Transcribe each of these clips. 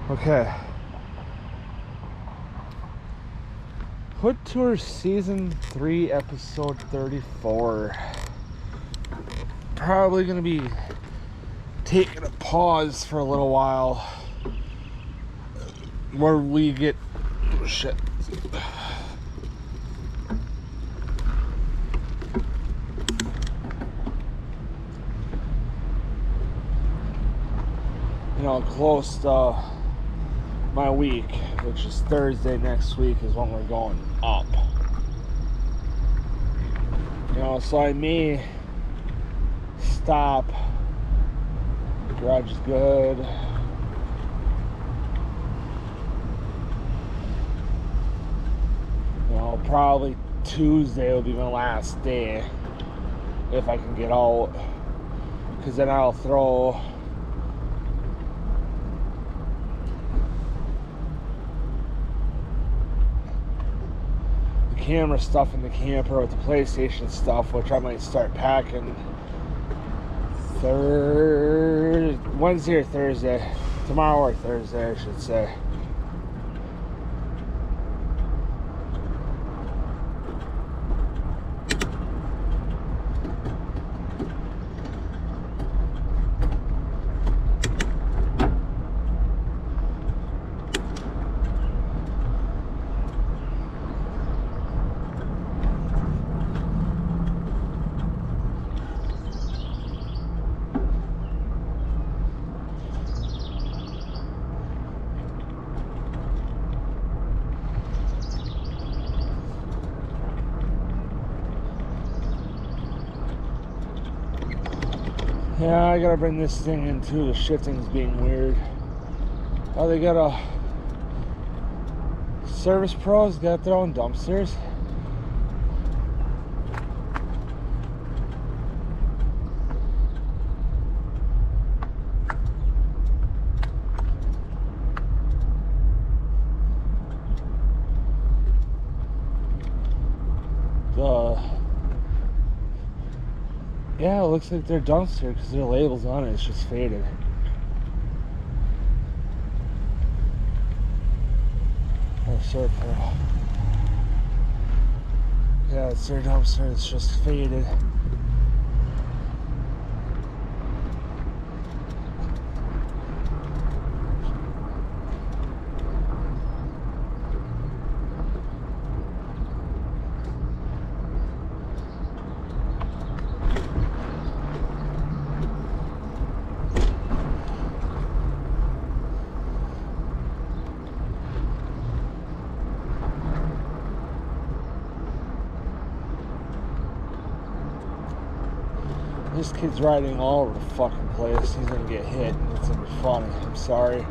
Okay. Hood Tour Season 3, Episode 34. Probably going to be taking a pause for a little while where we get... Oh, shit. Close to my week, which is Thursday next week, is when we're going up. So I may stop. Garage is good. Probably Tuesday will be my last day if I can get out, because then I'll throw camera stuff in the camper with the PlayStation stuff, which I might start packing Wednesday or Thursday. Tomorrow or Thursday, I should say. Yeah, I gotta bring this thing in too. The shifting's being weird. Oh, they got a Service Pros got their own dumpsters. Yeah, it looks like their dumpster because their label's on it. It's just faded. Oh, sure, Pearl. Yeah, it's their dumpster. It's just faded. This kid's riding all over the fucking place. He's gonna get hit. It's gonna be funny. I'm sorry.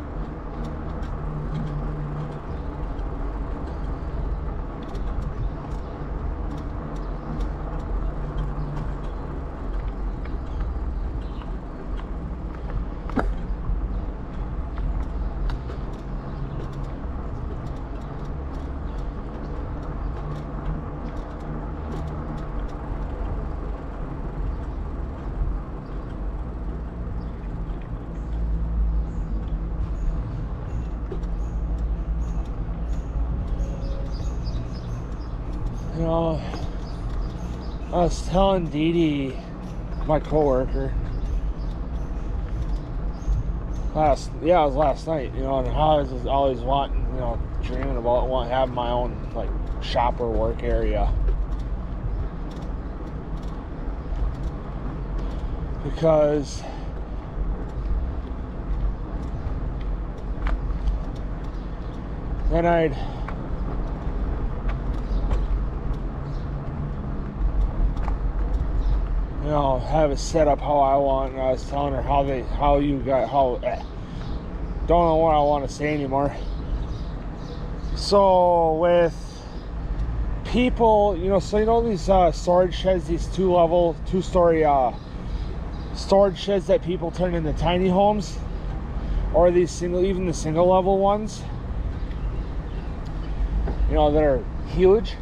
I was telling Dee Dee, my coworker, it was last night, and how I was always wanting, dreaming about having my own, shop or work area. Because then I'd have it set up how I want. And I was telling her don't know what I want to say anymore. So with people, these storage sheds, these two-story storage sheds that people turn into tiny homes, or even the single level ones, that are huge.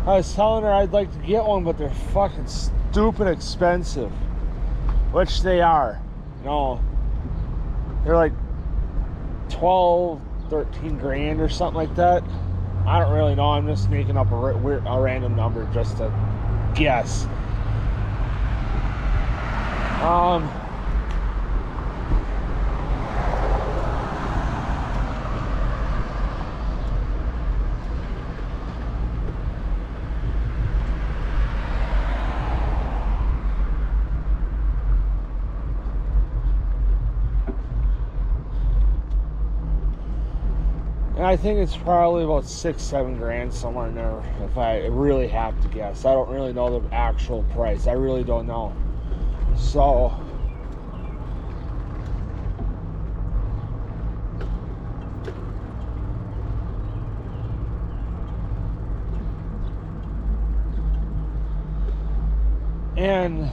I was telling her I'd like to get one, but they're fucking stupid expensive. Which they are. You know, they're like 12, 13 grand or something like that. I don't really know. I'm just making up a random number just to guess. And I think it's probably about 6-7 grand, somewhere in there, if I really have to guess. I don't really know the actual price. I really don't know. So and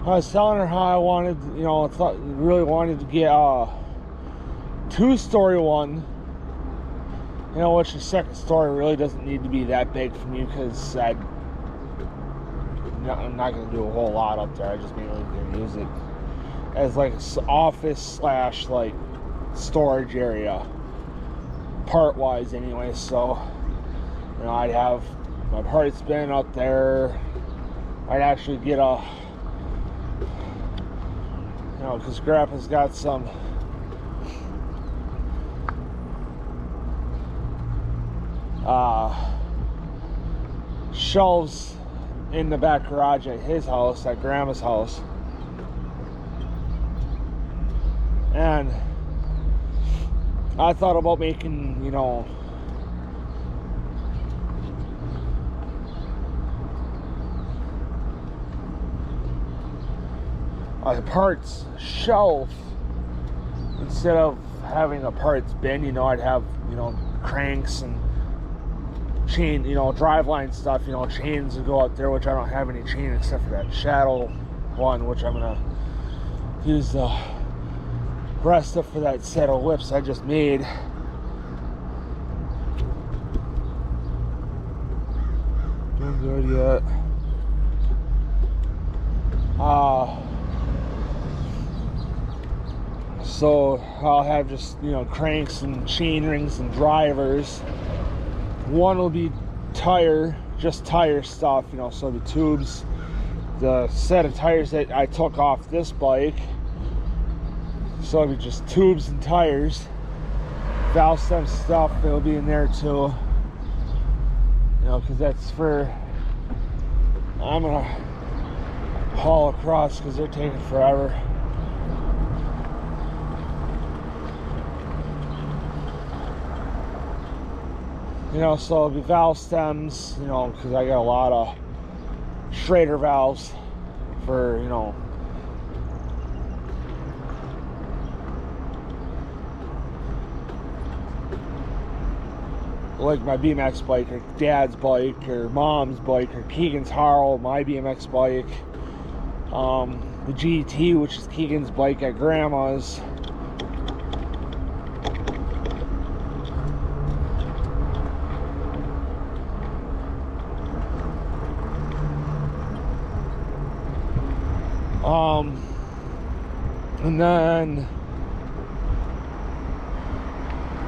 I was telling her how I wanted, you know, really wanted to get a 2-story one, you know, which the second story really doesn't need to be that big for me because I'm not going to do a whole lot up there. I just mainly going to use it as like an office / like storage area, part-wise anyway. So, you know, I'd have my parts bin up there. I'd actually get a, you know, because Grandpa's got some shelves in the back garage at his house, at Grandma's house. And I thought about making, you know, a parts shelf instead of having a parts bin. You know, I'd have, you know, cranks and chain, you know, driveline stuff, you know, chains to go out there, which I don't have any chain except for that Shadow one, which I'm gonna use the rest of for that set of whips I just made. Not good yet. So I'll have just, you know, cranks and chain rings and drivers. One will be just tire stuff, you know, so the tubes, the set of tires that I took off this bike. So it'll be just tubes and tires. Valve stem stuff, it'll be in there too. You know, because that's for, I'm gonna haul across because they're taking forever. You know, so it'll be valve stems, you know, because I got a lot of Schrader valves for, you know, like my BMX bike or Dad's bike or Mom's bike or Keegan's Harrow, my BMX bike, the GT, which is Keegan's bike at Grandma's. And then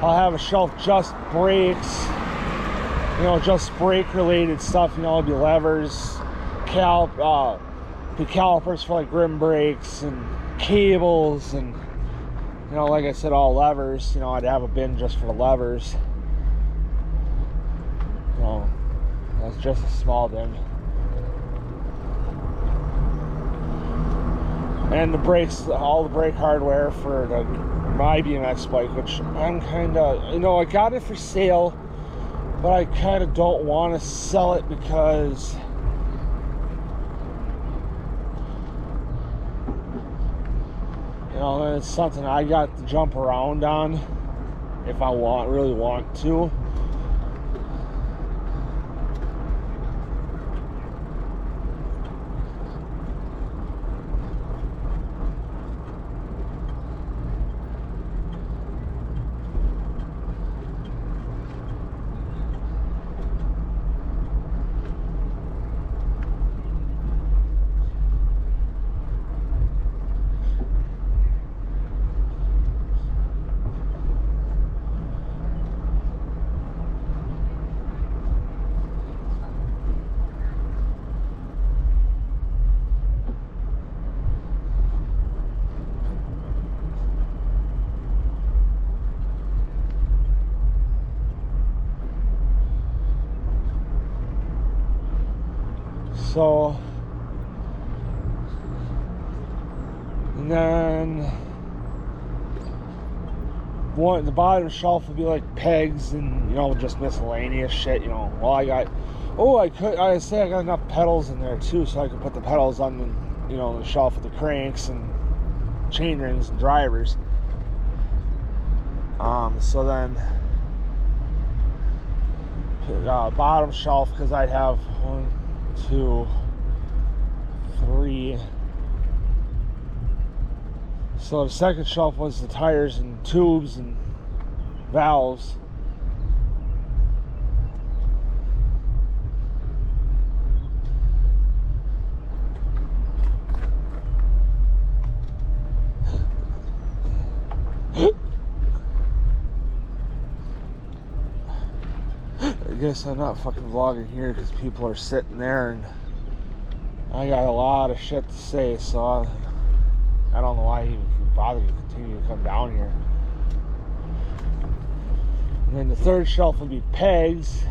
I'll have a shelf just brakes, you know, just brake related stuff, you know, it'll be levers, the calipers for like rim brakes and cables, and, you know, like I said, all levers. You know, I'd have a bin just for the levers. You know, that's just a small bin. And the brakes, all the brake hardware for my BMX bike, which I'm kind of, you know, I got it for sale, but I kind of don't want to sell it because you know, it's something I got to jump around on if I really want to. So, and then the bottom shelf would be like pegs and, you know, just miscellaneous shit, you know. Well, I got enough pedals in there too, so I could put the pedals on the, you know, the shelf with the cranks and chain rings and drivers. So then bottom shelf, because I'd have 1, 2, 3. So the second shelf was the tires and tubes and valves. I guess I'm not fucking vlogging here because people are sitting there and I got a lot of shit to say, so I don't know why I even bother to continue to come down here. And then the third shelf would be pegs.